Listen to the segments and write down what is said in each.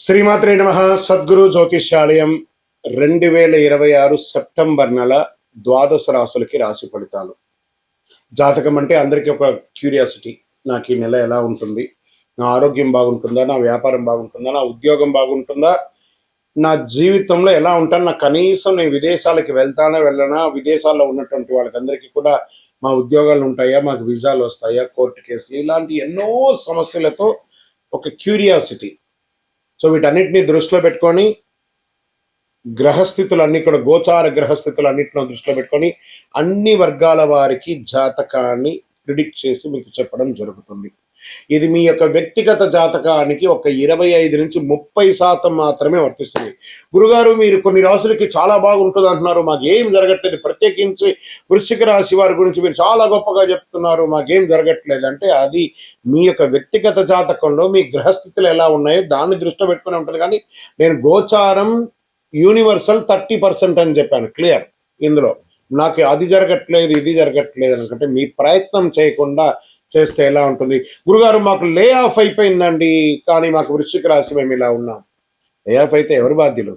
శ్రీమాత్రే నమః. సద్గురు జ్యోతిష్యాలయం 2026 సెప్టెంబర్ నెల ద్వాదశ రాశులకి రాశి ఫలితాలు. జాతకం అంటే అందరికీ ఒక క్యూరియాసిటీ. నాకు ఈ నెల ఎలా ఉంటుంది, నా ఆరోగ్యం బాగుంటుందా, నా వ్యాపారం బాగుంటుందా, నా ఉద్యోగం బాగుంటుందా, నా జీవితంలో ఎలా ఉంటాను, నా కనీసం నేను విదేశాలకి వెళ్తానా వెళ్ళనా, విదేశాల్లో ఉన్నటువంటి వాళ్ళకందరికీ కూడా మా ఉద్యోగాలు ఉంటాయా, మాకు వీసాలు వస్తాయా, కోర్టు కేసులు, ఇలాంటి ఎన్నో సమస్యలతో ఒక క్యూరియాసిటీ. సో వీటన్నిటిని దృష్టిలో పెట్టుకొని గ్రహస్థితులన్నీ కూడా గోచార గ్రహస్థితులన్నింటిలో దృష్టిలో పెట్టుకొని అన్ని వర్గాల వారికి జాతకాన్ని ప్రిడిక్ట్ చేసి మీకు చెప్పడం జరుగుతుంది. ఇది మీ యొక్క వ్యక్తిగత జాతకానికి ఒక 25 నుంచి 30% మాత్రమే వర్తిస్తుంది. గురుగారు, మీరు కొన్ని రాశులకి చాలా బాగుంటుంది అంటున్నారు, మాకేం జరగట్లేదు, ప్రత్యేకించి వృశ్చిక రాశి వారి గురించి మీరు చాలా గొప్పగా చెప్తున్నారు, మాకేం జరగట్లేదు అంటే అది మీ యొక్క వ్యక్తిగత జాతకంలో మీ గ్రహస్థితులు ఎలా ఉన్నాయో దాన్ని దృష్టిలో పెట్టుకుని ఉంటుంది. కానీ నేను గోచారం యూనివర్సల్ 30% అని చెప్పాను, క్లియర్. ఇందులో నాకు అది జరగట్లేదు ఇది జరగట్లేదు అనుకుంటే మీ ప్రయత్నం చేయకుండా చేస్తే ఎలా ఉంటుంది. గురుగారు, మాకు లే ఆఫ్ అయిపోయిందండి, కానీ మాకు వృశ్చిక రాశి మేము ఇలా ఉన్నాం. లే ఆఫ్ అయితే ఎవరు బాధ్యులు?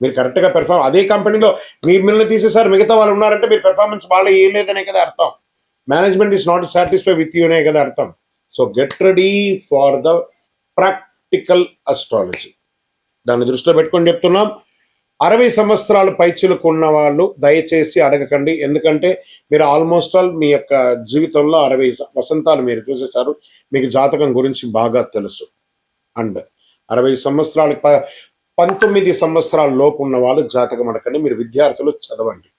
మీరు కరెక్ట్గా పెర్ఫార్మ్, అదే కంపెనీలో మిమ్మల్ని తీసేసారు, మిగతా వాళ్ళు ఉన్నారంటే మీరు పెర్ఫార్మెన్స్ వాళ్ళు ఏం లేదనే కదా అర్థం. Management is not satisfy with you అనే కదా అర్థం. So get ready for the practical astrology. దాన్ని దృష్టిలో పెట్టుకొని చెప్తున్నాం. 60 సంవత్సరాలు పైచిలకు ఉన్న వాళ్ళు దయచేసి అడగకండి, ఎందుకంటే మీరు ఆల్మోస్ట్ ఆల్ మీ యొక్క జీవితంలో 60 వసంతాలు మీరు చూసేశారు, మీకు జాతకం గురించి బాగా తెలుసు. అండ్ 60 సంవత్సరాలు 19 సంవత్సరాల లోపు ఉన్న వాళ్ళు జాతకం అడగండి, మీరు విద్యార్థులు చదవండి.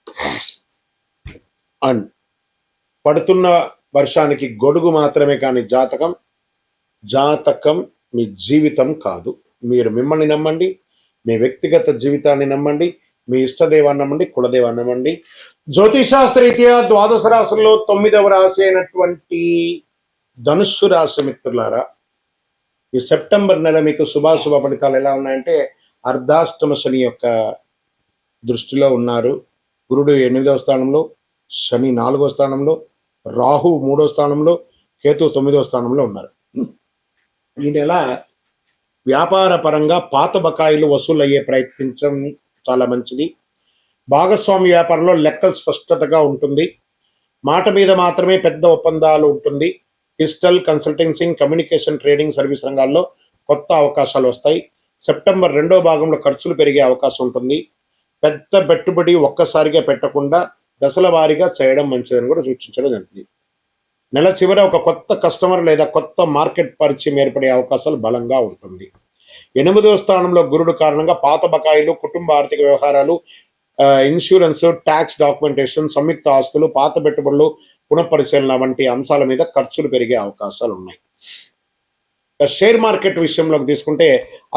అండ్ పడుతున్న వర్షానికి గొడుగు మాత్రమే, కానీ జాతకం మీ జీవితం కాదు. మీరు మిమ్మల్ని నమ్మండి, మీ వ్యక్తిగత జీవితాన్ని నమ్మండి, మీ ఇష్టదేవాన్ని నమ్మండి, కులదేవాన్ని నమ్మండి. జ్యోతిషాస్త్రరీత్యా ద్వాదశ రాశుల్లో 9వ రాశి అయినటువంటి ధనుస్సు రాశి మిత్రులారా, ఈ సెప్టెంబర్ నెల మీకు శుభాశుభ ఫలితాలు ఎలా ఉన్నాయంటే, అర్ధాష్టమ శని యొక్క దృష్టిలో ఉన్నారు. గురుడు 8వ స్థానంలో, శని 4వ స్థానంలో, రాహు 3వ స్థానంలో, కేతు 9వ స్థానంలో ఉన్నారు. ఈ నెల వ్యాపార పరంగా పాత బకాయిలు వసూలు అయ్యే ప్రయత్నించడం చాలా మంచిది. భాగస్వామి వ్యాపారంలో లెక్కలు స్పష్టతగా ఉంటుంది. మాట మీద మాత్రమే పెద్ద ఒప్పందాలు ఉంటుంది. Digital consultancy, communication, trading, service రంగాల్లో కొత్త అవకాశాలు వస్తాయి. సెప్టెంబర్ 2వ భాగంలో ఖర్చులు పెరిగే అవకాశం ఉంటుంది. పెద్ద పెట్టుబడి ఒక్కసారిగా పెట్టకుండా దశల వారీగా చేయడం మంచిదని కూడా సూచించడం జరిగింది. నెల చివర ఒక కొత్త కస్టమర్ లేదా కొత్త మార్కెట్ పరిచయం ఏర్పడే అవకాశాలు బలంగా ఉంటుంది. 8వ స్థానంలో గురుడు కారణంగా పాత బకాయిలు, కుటుంబ ఆర్థిక వ్యవహారాలు, ఇన్సూరెన్స్, ట్యాక్స్ డాక్యుమెంటేషన్, సంయుక్త ఆస్తులు, పాత పెట్టుబడులు, పునఃపరిశీలన వంటి అంశాల మీద ఖర్చులు పెరిగే అవకాశాలు ఉన్నాయి. షేర్ మార్కెట్ విషయంలోకి తీసుకుంటే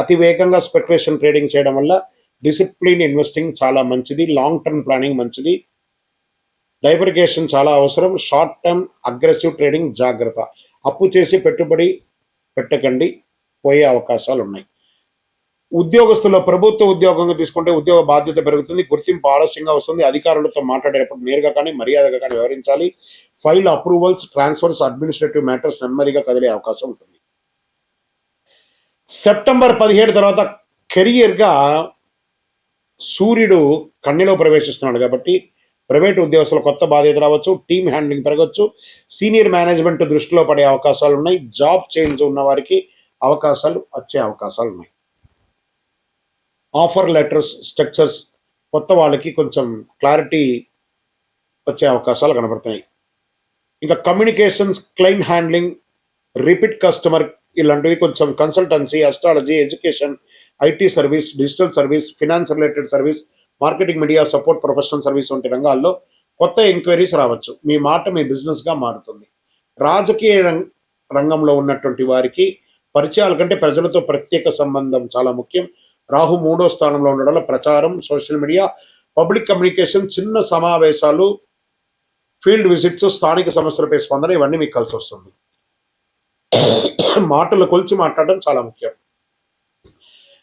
అతి వేగంగా స్పెక్యులేషన్ ట్రేడింగ్ చేయడం వల్ల డిసిప్లిన్ ఇన్వెస్టింగ్ చాలా మంచిది. లాంగ్ టర్మ్ ప్లానింగ్ మంచిది. డైవర్గేషన్ చాలా అవసరం. షార్ట్ టర్మ్ అగ్రెసివ్ ట్రేడింగ్ జాగ్రత్త. అప్పు చేసి పెట్టుబడి పెట్టకండి, పోయే అవకాశాలు ఉన్నాయి. ఉద్యోగస్తుల్లో ప్రభుత్వ ఉద్యోగంగా తీసుకుంటే ఉద్యోగ బాధ్యత పెరుగుతుంది, గుర్తింపు ఆలస్యంగా వస్తుంది. అధికారులతో మాట్లాడేటప్పుడు నేరుగా కానీ మర్యాదగా కానీ వ్యవహరించాలి. File approvals, transfers, administrative matters నెమ్మదిగా కదిలే అవకాశం ఉంటుంది. సెప్టెంబర్ 17 తర్వాత కెరియర్గా సూర్యుడు కన్యలో ప్రవేశిస్తున్నాడు కాబట్టి ప్రైవేట్ ఉద్యోగస్తుల కొత్త బాధ్యత రావచ్చు. టీమ్ హ్యాండ్లింగ్ పెరగచ్చు. సీనియర్ మేనేజ్మెంట్ దృష్టిలో పడే అవకాశాలు ఉన్నాయి. జాబ్ చేంజ్ ఉన్న వారికి అవకాశాలు వచ్చే అవకాశాలు ఉన్నాయి. ఆఫర్ లెటర్స్, స్ట్రక్చర్స్ కొత్త వాళ్ళకి కొంచెం క్లారిటీ వచ్చే అవకాశాలు కనబడుతున్నాయి. ఇంకా communications, client handling, repeat customer ఇలాంటివి కొంచెం consultancy, astrology, education, IT service, digital service, finance related service, marketing, media support, professional service వంటి రంగాల్లో కొత్త ఎంక్వైరీస్ రావచ్చు. మీ మాట మీ బిజినెస్గా మారుతుంది. రాజకీయ రంగంలో ఉన్నటువంటి వారికి పరిచయాల కంటే ప్రజలతో ప్రత్యేక సంబంధం చాలా ముఖ్యం. రాహు 3వ స్థానంలో ఉండడం వల్ల ప్రచారం, సోషల్ మీడియా, పబ్లిక్ కమ్యూనికేషన్, చిన్న సమావేశాలు, ఫీల్డ్ విజిట్స్, స్థానిక సమస్యలపై స్పందన ఇవన్నీ మీకు కలిసి వస్తుంది. మాటలు కొలిచి మాట్లాడడం చాలా ముఖ్యం.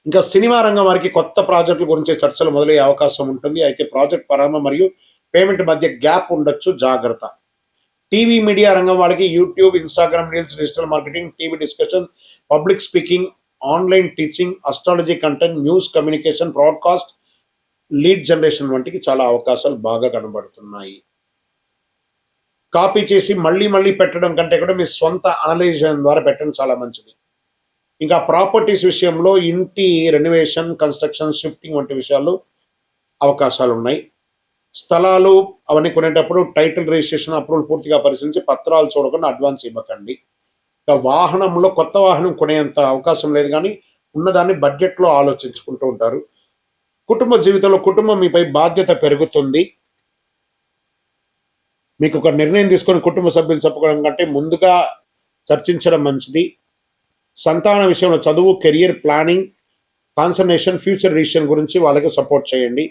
ఇంకా సినిమా రంగం వారికి కొత్త ప్రాజెక్టుల గురించి చర్చలు మొదలయ్యే అవకాశం ఉంటుంది. అయితే ప్రాజెక్ట్ ప్రారంభం మరియు పేమెంట్ మధ్య గ్యాప్ ఉండొచ్చు, జాగ్రత్త. టీవీ మీడియా రంగం వాళ్ళకి YouTube, Instagram reels, digital marketing, TV discussion, public speaking, online teaching, astrology content, news communication, broadcast, lead generation వంటికి చాలా అవకాశాలు బాగా కనబడుతున్నాయి. కాపీ చేసి మళ్ళీ మళ్ళీ పెట్టడం కంటే కూడా మీ సొంత అనలైజేషన్ ద్వారా పెట్టడం చాలా మంచిది. ఇంకా ప్రాపర్టీస్ విషయంలో ఇంటి రెనోవేషన్, కన్స్ట్రక్షన్, షిఫ్టింగ్ వంటి విషయాలు అవకాశాలు ఉన్నాయి. స్థలాలు అవన్నీ కొనేటప్పుడు టైటిల్ రిజిస్ట్రేషన్ అప్రూవల్ పూర్తిగా పరిశీలించి పత్రాలు చూడకుండా అడ్వాన్స్ ఇవ్వకండి. ఇంకా వాహనంలో కొత్త వాహనం కొనేంత అవకాశం లేదు, కానీ ఉన్నదాన్ని బడ్జెట్లో ఆలోచించుకుంటూ ఉంటారు. కుటుంబ జీవితంలో కుటుంబం మీపై బాధ్యత పెరుగుతుంది. మీకు ఒక నిర్ణయం తీసుకొని కుటుంబ సభ్యులు చెప్పుకోవడం కంటే ముందుగా చర్చించడం మంచిది. సంతాన విషయంలో చదువు, career planning, concentration, future decision గురించి వాళ్ళకి సపోర్ట్ చేయండి.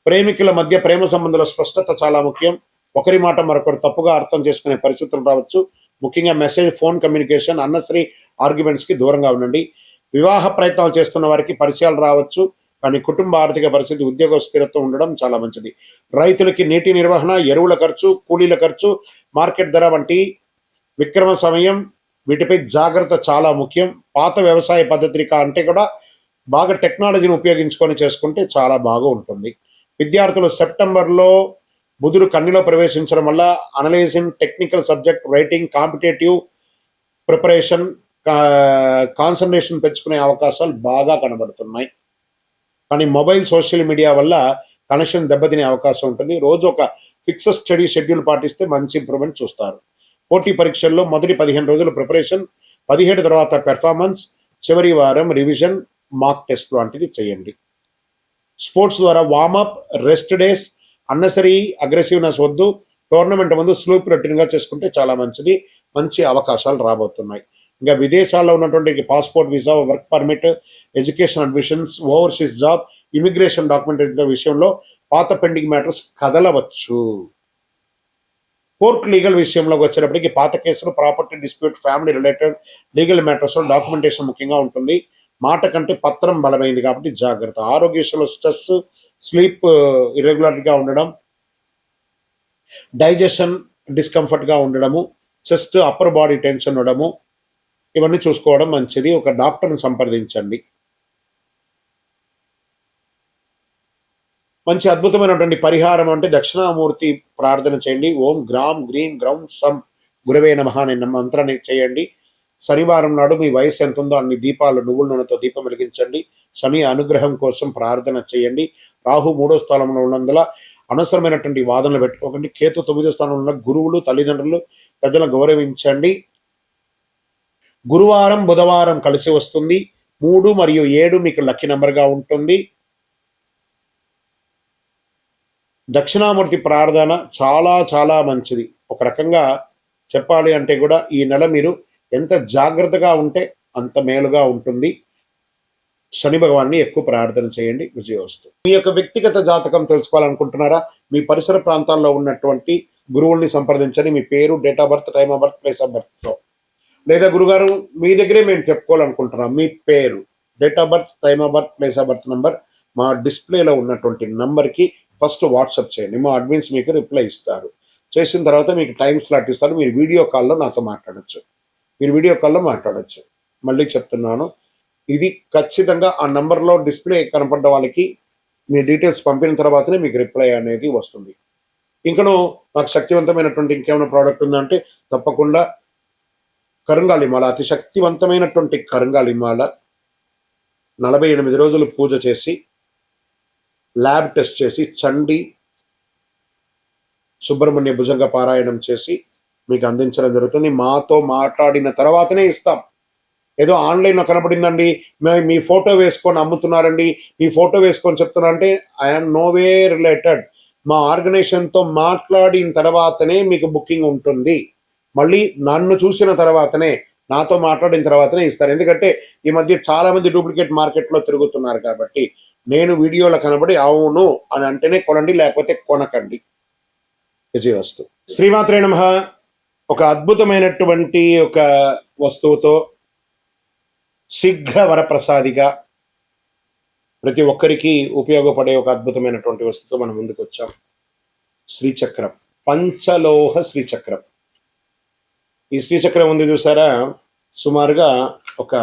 ప్రేమికుల మధ్య ప్రేమ సంబంధాల స్పష్టత చాలా ముఖ్యం. ఒకరి మాట మరొకరు తప్పుగా అర్థం చేసుకునే పరిస్థితులు రావచ్చు. ముఖ్యంగా మెసేజ్, ఫోన్ కమ్యూనికేషన్, అన్నెసరీ ఆర్గ్యుమెంట్స్కి దూరంగా ఉండండి. వివాహ ప్రయత్నాలు చేస్తున్న వారికి పరిచయాలు రావచ్చు, కానీ కుటుంబ ఆర్థిక పరిస్థితి, ఉద్యోగ స్థిరత్వం ఉండడం చాలా మంచిది. రైతులకి నీటి నిర్వహణ, ఎరువుల ఖర్చు, కూలీల ఖర్చు, మార్కెట్ ధర వంటి విక్రమ సమయం వీటిపై జాగ్రత్త చాలా ముఖ్యం. పాత వ్యవసాయ పద్ధతి అంటే కూడా బాగా టెక్నాలజీని ఉపయోగించుకొని చేసుకుంటే చాలా బాగా ఉంటుంది. విద్యార్థులు సెప్టెంబర్లో బుధుడు కన్యలో ప్రవేశించడం వల్ల analysing, technical subject, writing, competitive preparation, concentration పెంచుకునే అవకాశాలు బాగా కనబడుతున్నాయి. కానీ మొబైల్, సోషల్ మీడియా వల్ల కనెక్షన్ దెబ్బతినే అవకాశం ఉంటుంది. రోజు ఒక ఫిక్స్డ్ స్టడీ షెడ్యూల్ పాటిస్తే మంచి ఇంప్రూవ్మెంట్ చూస్తారు. పోటీ పరీక్షల్లో మొదటి 15 రోజులు ప్రిపరేషన్, 17 తర్వాత పెర్ఫార్మెన్స్, చివరి వారం రివిజన్, మాక్ టెస్ట్ లాంటిది చేయండి. స్పోర్ట్స్ ద్వారా warmup, rest days, unnecessary aggressiveness వద్దు. టోర్నమెంట్ ముందు స్లూప్ రొటీన్గా చేసుకుంటే చాలా మంచిది. మంచి అవకాశాలు రాబోతున్నాయి. ఇంకా విదేశాల్లో ఉన్నటువంటి passport, visa, work permit, education admissions, overseas job, immigration documentation విషయంలో పాత పెండింగ్ మ్యాటర్స్ కదలవచ్చు. కోర్టు లీగల్ విషయంలోకి వచ్చేటప్పటికి పాత కేసులు, property dispute, family related legal మ్యాటర్స్లో డాక్యుమెంటేషన్ ముఖ్యంగా ఉంటుంది. మాట కంటే పత్రం బలమైంది కాబట్టి జాగ్రత్త. ఆరోగ్య విషయంలో స్ట్రెస్, స్లీప్ ఇర్రెగ్యులర్గా ఉండడం, డైజెషన్ డిస్కంఫర్ట్గా ఉండడము, చెస్ట్, అప్పర్ బాడీ టెన్షన్ ఉండడము, ఇవన్నీ చూసుకోవడం మంచిది. ఒక డాక్టర్ని సంప్రదించండి. మంచి అద్భుతమైనటువంటి పరిహారం అంటే దక్షిణామూర్తి ప్రార్థన చేయండి. ఓం గ్రామ్ గ్రీం గ్రౌం సం గురవే నమః అనే మంత్రాన్ని చేయండి. శనివారం నాడు మీ వయసు ఎంత ఉందో అన్ని దీపాలు నువ్వుల నూనెతో దీపం వెలిగించండి. శని అనుగ్రహం కోసం ప్రార్థన చేయండి. రాహు 3వ స్థానంలో ఉన్నందున అనవసరమైనటువంటి వాదనలు పెట్టుకోకండి. కేతు 9వ స్థానంలో ఉన్న గురువులు, తల్లిదండ్రులు, పెద్దలను గౌరవించండి. గురువారం, బుధవారం కలిసి వస్తుంది. 3 మరియు 7 మీకు లక్కీ నెంబర్గా ఉంటుంది. దక్షిణామూర్తి ప్రార్థన చాలా చాలా మంచిది. ఒక రకంగా చెప్పాలి అంటే కూడా ఈ నెల మీరు ఎంత జాగ్రత్తగా ఉంటే అంత మేలుగా ఉంటుంది. శని భగవాన్ని ఎక్కువ ప్రార్థన చేయండి. విజయోస్తు. మీ యొక్క వ్యక్తిగత జాతకం తెలుసుకోవాలనుకుంటున్నారా? మీ పరిసర ప్రాంతాల్లో ఉన్నటువంటి గురువుల్ని సంప్రదించండి. మీ పేరు, date of birth, time of birth, place of బర్త్తో. లేదా గురుగారు మీ దగ్గరే మేము చెప్పుకోవాలనుకుంటున్నాం, మీ పేరు, date of birth, time of birth, place of birth number మా డిస్ప్లేలో ఉన్నటువంటి నంబర్కి ఫస్ట్ వాట్సాప్ చేయండి. మా అడ్మిన్స్ మీకు రిప్లై ఇస్తారు. చేసిన తర్వాత మీకు టైం స్లాట్ ఇస్తారు. మీరు వీడియో కాల్లో నాతో మాట్లాడచ్చు. మళ్ళీ చెప్తున్నాను, ఇది ఖచ్చితంగా ఆ నంబర్లో డిస్ప్లే కనపడ్డ వాళ్ళకి మీ డీటెయిల్స్ పంపిన తర్వాతనే మీకు రిప్లై అనేది వస్తుంది. ఇంకను నాకు శక్తివంతమైనటువంటి ఇంకేమైనా ప్రోడక్ట్ ఉందంటే తప్పకుండా కరుంగాలిమాల, అతి శక్తివంతమైనటువంటి కరుంగాలిమాల 48 రోజులు పూజ చేసి, ల్యాబ్ టెస్ట్ చేసి, చండి సుబ్రహ్మణ్య భుజంగ పారాయణం చేసి మీకు అందించడం జరుగుతుంది. మాతో మాట్లాడిన తర్వాతనే ఇస్తాం. ఏదో ఆన్లైన్లో కనపడిందండి, మీ ఫోటో వేసుకొని అమ్ముతున్నారండి, మీ ఫోటో వేసుకొని చెప్తున్నా అంటే ఐఎమ్ నోవే రిలేటెడ్. మా ఆర్గనైజేషన్తో మాట్లాడిన తర్వాతనే మీకు బుకింగ్ ఉంటుంది. మళ్ళీ నన్ను చూసిన తర్వాతనే, నాతో మాట్లాడిన తర్వాతనే ఇస్తారు. ఎందుకంటే ఈ మధ్య చాలా మంది డూప్లికేట్ మార్కెట్లో తిరుగుతున్నారు కాబట్టి నేను వీడియోలో కనబడి అవును అని అంటేనే కొనండి, లేకపోతే కొనకండి. విజయవస్తు. శ్రీమాత్రే నమః. ఒక అద్భుతమైనటువంటి ఒక వస్తువుతో శీఘ్ర వరప్రసాదిగా ప్రతి ఒక్కరికి ఉపయోగపడే ఒక అద్భుతమైనటువంటి వస్తువుతో మనం ముందుకు వచ్చాం. శ్రీచక్రం, పంచలోహ శ్రీచక్రం. ఈ శ్రీచక్రం ఉంది చూసారా, సుమారుగా ఒక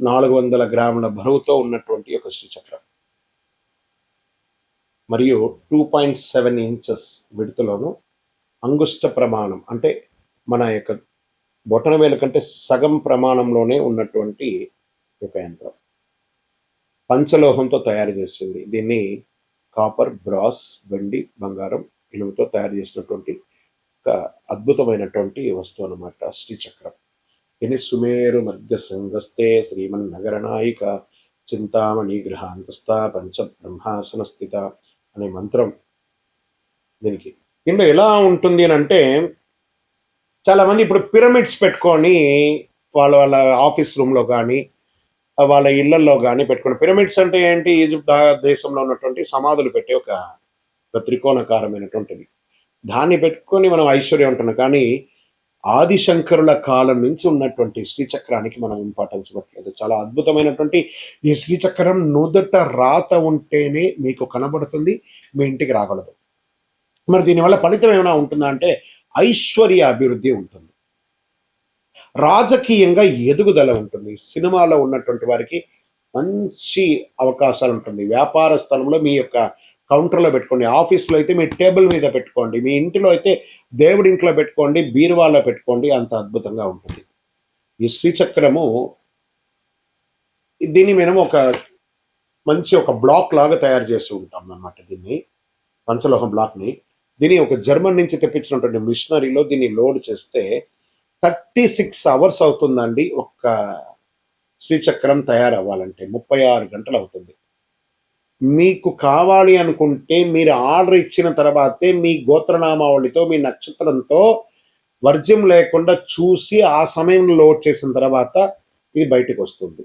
400 గ్రాముల బరువుతో ఉన్నటువంటి ఒక శ్రీచక్రం మరియు 2.7 ఇంచెస్ విడుతులోను అంగుష్ట ప్రమాణం అంటే మన యొక్క బొటన వేలు కంటే సగం ప్రమాణంలోనే ఉన్నటువంటి ఒక యంత్రం పంచలోహంతో తయారు చేసింది. దీన్ని కాపర్, బ్రాస్, వెండి, బంగారం, ఇనుముతో తయారు చేసినటువంటి ఒక అద్భుతమైనటువంటి వస్తువు అన్నమాట శ్రీచక్రం. దీన్ని సుమేరు మధ్య శృంగస్తే శ్రీమన్ నగర నాయిక చింతామణి గృహాంతస్థ పంచ బ్రహ్మాసన స్థిత అనే మంత్రం దీనికి. దీంట్లో ఎలా ఉంటుంది అని అంటే, చాలా మంది ఇప్పుడు పిరమిడ్స్ పెట్టుకొని వాళ్ళ వాళ్ళ ఆఫీస్ రూమ్లో కానీ వాళ్ళ ఇళ్లలో కానీ పెట్టుకుని, పిరమిడ్స్ అంటే ఏంటి, ఈజిప్ట్ దేశంలో ఉన్నటువంటి సమాధులు పెట్టే ఒక త్రికోణాకారమైనటువంటిది, దాన్ని పెట్టుకొని మనం ఐశ్వర్యం ఉంటున్నాం. కానీ ఆదిశంకరుల కాలం నుంచి ఉన్నటువంటి శ్రీచక్రానికి మనం ఇంపార్టెన్స్ ఇవ్వట్లేదు. చాలా అద్భుతమైనటువంటి ఈ శ్రీచక్రం నుదుట రాత ఉంటేనే మీకు కనబడుతుంది, మీ ఇంటికి రాగలదు. మరి దీనివల్ల ఫలితం ఏమైనా ఉంటుందా అంటే ఐశ్వర్య అభివృద్ధి ఉంటుంది, రాజకీయంగా ఎదుగుదల ఉంటుంది, సినిమాలో ఉన్నటువంటి వారికి మంచి అవకాశాలు ఉంటుంది, వ్యాపార స్థలంలో మీ యొక్క కౌంటర్లో పెట్టుకోండి, ఆఫీస్లో అయితే మీ టేబుల్ మీద పెట్టుకోండి, మీ ఇంటిలో అయితే దేవుడి ఇంట్లో పెట్టుకోండి, బీరువాలో పెట్టుకోండి, అంత అద్భుతంగా ఉంటుంది ఈ శ్రీచక్రము. దీన్ని మేము ఒక మంచి ఒక బ్లాక్ లాగా తయారు చేసి ఉంటాం అన్నమాట. దీన్ని పంచలోహం బ్లాక్ని దీన్ని ఒక జర్మన్ నుంచి తెప్పించినటువంటి మిషనరీలో దీన్ని లోడ్ చేస్తే 36 అవర్స్ అవుతుందండి ఒక్క శ్రీచక్రం తయారవ్వాలంటే. 36 గంటలు అవుతుంది. మీకు కావాలి అనుకుంటే మీరు ఆర్డర్ ఇచ్చిన తర్వాతే మీ గోత్రనామావళితో మీ నక్షత్రంతో వర్జ్యం లేకుండా చూసి ఆ సమయంలో లోడ్ చేసిన తర్వాత ఇది బయటకు వస్తుంది.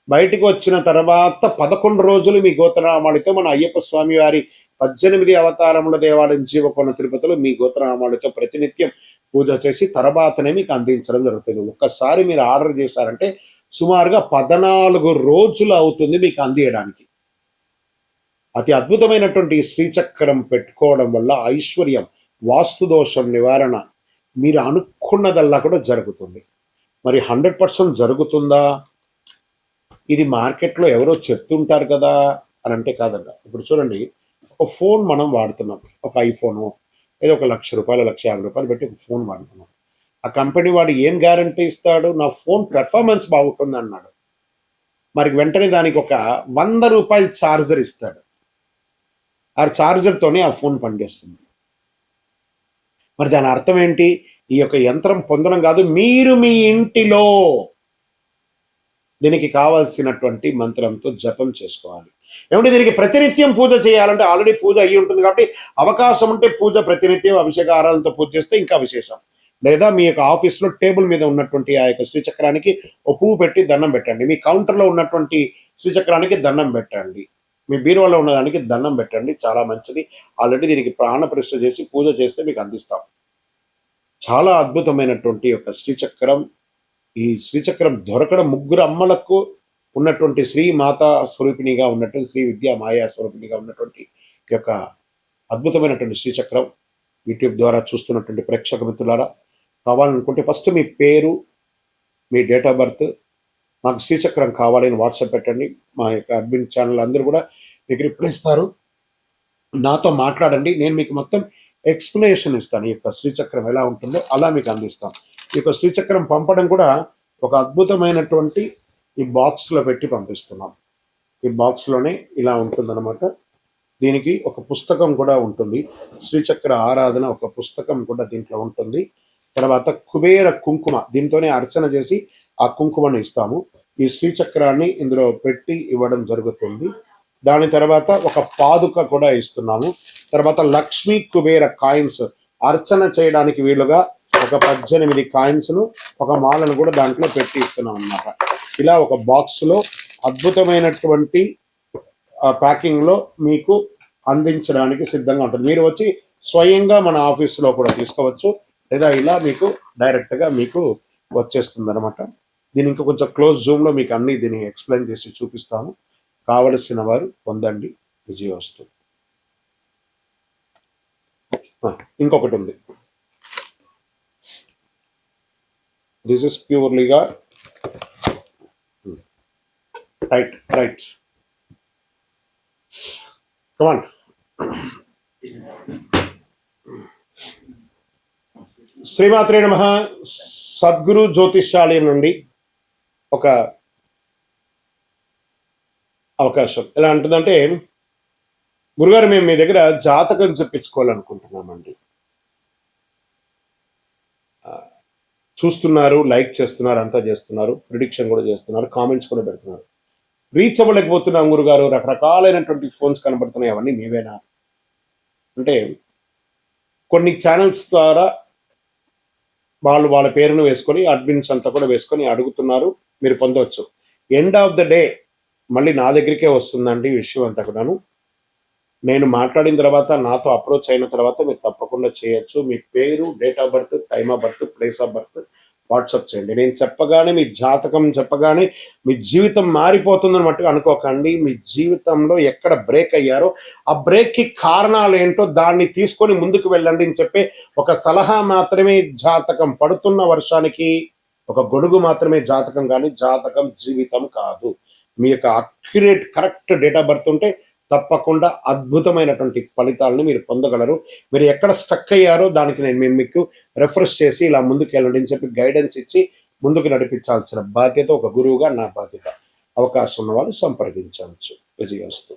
బయటికి వచ్చిన తర్వాత 11 రోజులు మీ గోత్రనామావళితో మన అయ్యప్ప స్వామి వారి 18 అవతారముల దేవాలయం జీవకోణ తిరుపతిలో మీ గోత్రనామావళితో ప్రతినిత్యం పూజ చేసి తర్వాతనే మీకు అందించడం జరుగుతుంది. ఒక్కసారి మీరు ఆర్డర్ చేశారంటే సుమారుగా 14 రోజులు అవుతుంది మీకు అందియడానికి. అతి అద్భుతమైనటువంటి శ్రీచక్రం పెట్టుకోవడం వల్ల ఐశ్వర్యం, వాస్తు దోషం నివారణ, మీరు అనుకున్నదల్లా కూడా జరుగుతుంది. మరి 100% జరుగుతుందా? ఇది మార్కెట్లో ఎవరో చెప్తుంటారు కదా అని అంటే కాదండి. ఇప్పుడు చూడండి, ఒక ఫోన్ మనం వాడుతున్నాం, ఒక ఐఫోను ఏదో ఒక ₹1,00,000 ₹1,50,000 పెట్టి ఒక ఫోన్ వాడుతున్నాం. ఆ కంపెనీ వాడు ఏం గ్యారంటీ ఇస్తాడు? నా ఫోన్ పెర్ఫార్మెన్స్ బాగుంటుంది అన్నాడు. మరి వెంటనే దానికి ఒక ₹100 ఛార్జర్ ఇస్తాడు. ఆ ఛార్జర్తోనే ఆ ఫోన్ పనిచేస్తుంది. మరి దాని అర్థం ఏంటి? ఈ యొక్క యంత్రం పొందడం కాదు, మీరు మీ ఇంటిలో దీనికి కావాల్సినటువంటి మంత్రంతో జపం చేసుకోవాలి. ఏమంటే దీనికి ప్రతినిత్యం పూజ చేయాలంటే ఆల్రెడీ పూజ అయ్యి ఉంటుంది కాబట్టి అవకాశం ఉంటే పూజ ప్రతినిత్యం అభిషేక ఆరాధనతో పూజ చేస్తే ఇంకా విశేషం. లేదా మీ యొక్క ఆఫీస్లో టేబుల్ మీద ఉన్నటువంటి ఆ యొక్క శ్రీచక్రానికి ఓ పువ్వు పెట్టి దండం పెట్టండి, మీ కౌంటర్లో ఉన్నటువంటి శ్రీచక్రానికి దండం పెట్టండి, మీ బీరువాలో ఉన్నదానికి దండం పెట్టండి. చాలా మంచిది. ఆల్రెడీ దీనికి ప్రాణ ప్రతిష్ఠ చేసి పూజ చేస్తే మీకు అందిస్తాం. చాలా అద్భుతమైనటువంటి ఒక శ్రీచక్రం. ఈ శ్రీచక్రం దొరకడం 3 అమ్మలకు ఉన్నటువంటి శ్రీ మాతా స్వరూపిణిగా ఉన్నటువంటి శ్రీ విద్యా మాయా స్వరూపిణిగా ఉన్నటువంటి యొక్క అద్భుతమైనటువంటి శ్రీచక్రం యూట్యూబ్ ద్వారా చూస్తున్నటువంటి ప్రేక్షక మిత్రులారా, కావాలనుకుంటే ఫస్ట్ మీ పేరు, మీ డేట్ ఆఫ్ బర్త్, మాకు శ్రీచక్రం కావాలని వాట్సాప్ పెట్టండి. మా యొక్క అడ్మిన్ ఛానల్ అందరూ కూడా మీకు రిప్లై ఇస్తారు. నాతో మాట్లాడండి, నేను మీకు మొత్తం ఎక్స్ప్లెనేషన్ ఇస్తాను. ఈ యొక్క శ్రీచక్రం ఎలా ఉంటుందో అలా మీకు అందిస్తాం. ఈ యొక్క శ్రీచక్రం పంపడం కూడా ఒక అద్భుతమైనటువంటి ఈ బాక్స్లో పెట్టి పంపిస్తున్నాం. ఈ బాక్స్లోనే ఇలా ఉంటుందన్నమాట. దీనికి ఒక పుస్తకం కూడా ఉంటుంది, శ్రీచక్ర ఆరాధన ఒక పుస్తకం కూడా దీంట్లో ఉంటుంది. తర్వాత కుబేర కుంకుమ, దీంతోనే అర్చన చేసి ఆ కుంకుమను ఇస్తాము. ఈ శ్రీచక్రాన్ని ఇందులో పెట్టి ఇవ్వడం జరుగుతుంది. దాని తర్వాత ఒక పాదుక కూడా ఇస్తున్నాము. తర్వాత లక్ష్మీ కుబేర కాయిన్స్ అర్చన చేయడానికి వీలుగా ఒక 18 కాయిన్స్ను ఒక మాలను కూడా దాంట్లో పెట్టి ఇస్తున్నాం అన్నమాట. ఇలా ఒక బాక్స్లో అద్భుతమైనటువంటి ప్యాకింగ్లో మీకు అందించడానికి సిద్ధంగా ఉంటుంది. మీరు వచ్చి స్వయంగా మన ఆఫీసులో కూడా తీసుకోవచ్చు, లేదా ఇలా మీకు డైరెక్ట్గా మీకు వచ్చేస్తుంది అనమాట. దీని ఇంకా కొంచెం క్లోజ్ జూమ్లో మీకు అన్ని దీన్ని ఎక్స్ప్లెయిన్ చేసి చూపిస్తాము. కావలసిన వారు పొందండి. విజయవస్తు. ఇంకొకటి ఉంది, దిస్ ఇస్ ప్యూర్లీగా రైట్ కమాన్. శ్రీమాత్రే నమః. సద్గురు జ్యోతిష్యాలయం నుండి ఒక అవకాశం. ఎలా ఉంటుందంటే, గురుగారు మేము మీ దగ్గర జాతకం చెప్పించుకోవాలనుకుంటున్నామండి. చూస్తున్నారు, లైక్ చేస్తున్నారు, అంతా చేస్తున్నారు, ప్రిడిక్షన్ కూడా చేస్తున్నారు, కామెంట్స్ కూడా పెడుతున్నారు. రీచ్ అవ్వలేకపోతున్నాం గురుగారు, రకరకాలైనటువంటి ఫోన్స్ కనబడుతున్నాయి, అవన్నీ మీవేనా అంటే, కొన్ని ఛానల్స్ ద్వారా వాళ్ళ పేరును వేసుకొని అడ్మిన్స్ అంతా కూడా వేసుకొని అడుగుతున్నారు, మీరు పొందవచ్చు. ఎండ్ ఆఫ్ ద డే మళ్ళీ నా దగ్గరికే వస్తుందండి ఈ విషయం అంతా కూడాను. నేను మాట్లాడిన తర్వాత, నాతో అప్రోచ్ అయిన తర్వాత మీరు తప్పకుండా చేయొచ్చు. మీ పేరు, date of birth, time of birth, place of birth WhatsApp చేయండి. నేను చెప్పగానే, మీ జాతకం చెప్పగానే మీ జీవితం మారిపోతుందని మట్టుగా అనుకోకండి. మీ జీవితంలో ఎక్కడ బ్రేక్ అయ్యారో ఆ బ్రేక్కి కారణాలు ఏంటో దాన్ని తీసుకొని ముందుకు వెళ్ళండి అని చెప్పే ఒక సలహా మాత్రమే జాతకం. పడుతున్న వర్షానికి ఒక గొడుగు మాత్రమే జాతకం, కానీ జాతకం జీవితం కాదు. మీ యొక్క accurate correct date of birth ఉంటే తప్పకుండా అద్భుతమైనటువంటి ఫలితాలను మీరు పొందగలరు. మీరు ఎక్కడ స్టక్ అయ్యారో దానికి నేను మీకు రెఫరెన్స్ చేసి ఇలా ముందుకు వెళ్ళండి అని చెప్పి గైడెన్స్ ఇచ్చి ముందుకు నడిపించాల్సిన బాధ్యత ఒక గురువుగా నా బాధ్యత. అవకాశం ఉన్న వాళ్ళు సంప్రదించవచ్చు. విజయస్తు.